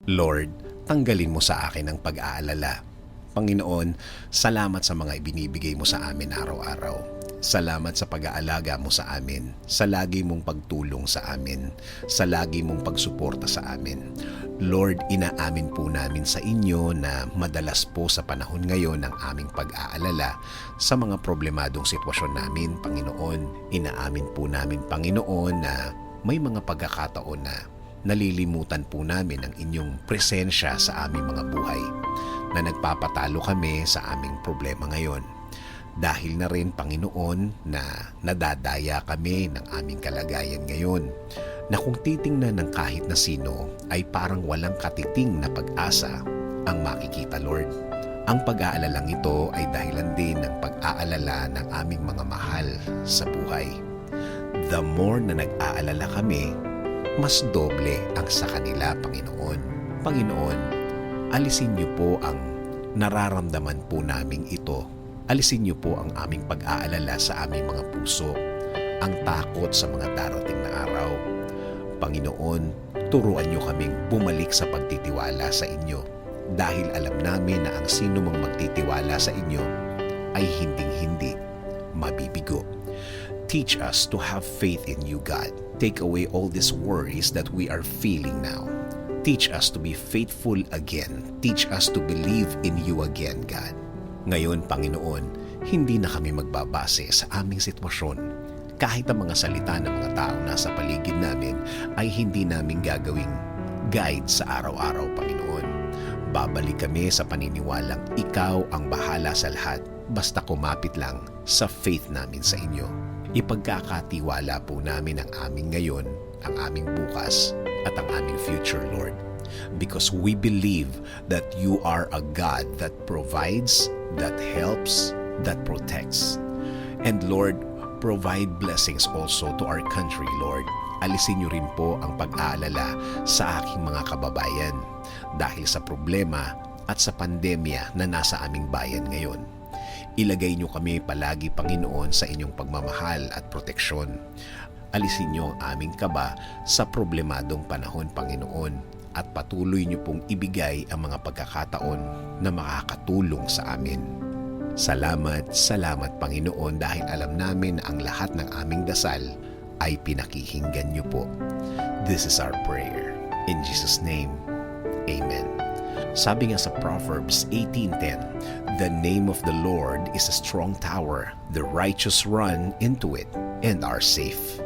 Lord, tanggalin mo sa akin ang pag-aalala. Panginoon, salamat sa mga ibinibigay mo sa amin araw-araw. Salamat sa pag-aalaga mo sa amin, sa lagi mong pagtulong sa amin, sa lagi mong pagsuporta sa amin. Lord, inaamin po namin sa inyo na madalas po sa panahon ngayon ng aming pag-aalala sa mga problemadong sitwasyon namin, Panginoon. Inaamin po namin, Panginoon, na may mga pagkakataon na nalilimutan po namin ang inyong presensya sa aming mga buhay, na nagpapatalo kami sa aming problema ngayon. Dahil na rin, Panginoon, na nadadaya kami ng aming kalagayan ngayon, na kung titingnan ng kahit na sino ay parang walang katiting na pag-asa ang makikita, Lord. Ang pag-aalalang ito ay dahilan din ng pag-aalala ng aming mga mahal sa buhay. The more na nag-aalala kami, mas doble ang sa kanila, Panginoon. Panginoon, alisin niyo po ang nararamdaman po naming ito. Alisin niyo po ang aming pag-aalala sa aming mga puso, ang takot sa mga darating na araw. Panginoon, turuan niyo kaming bumalik sa pagtitiwala sa inyo, dahil alam namin na ang sino mang magtitiwala sa inyo ay hinding-hindi mabibigo. Teach us to have faith in you, God. Take away all these worries that we are feeling now. Teach us to be faithful again. Teach us to believe in you again, God. Ngayon, Panginoon, hindi na kami magbabase sa aming sitwasyon. Kahit ang mga salita ng mga tao nasa paligid namin ay hindi namin gagawing guide sa araw-araw, Panginoon. Babalik kami sa paniniwalang ikaw ang bahala sa lahat, basta kumapit lang sa faith namin sa inyo. Ipagkakatiwala po namin ang aming ngayon, ang aming bukas, at ang aming future, Lord. Because we believe that you are a God that provides, that helps, that protects. And Lord, provide blessings also to our country, Lord. Alisin niyo rin po ang pag-aalala sa aking mga kababayan dahil sa problema at sa pandemya na nasa aming bayan ngayon. Ilagay niyo kami palagi, Panginoon, sa inyong pagmamahal at proteksyon. Alisin niyo ang aming kaba sa problemadong panahon, Panginoon, at patuloy niyo pong ibigay ang mga pagkakataon na makakatulong sa amin. Salamat, salamat, Panginoon, dahil alam namin na ang lahat ng aming dasal ay pinakikinggan niyo po. This is our prayer. In Jesus' name, Amen. Sabi nga sa Proverbs 18:10, the name of the Lord is a strong tower. The righteous run into it and are safe.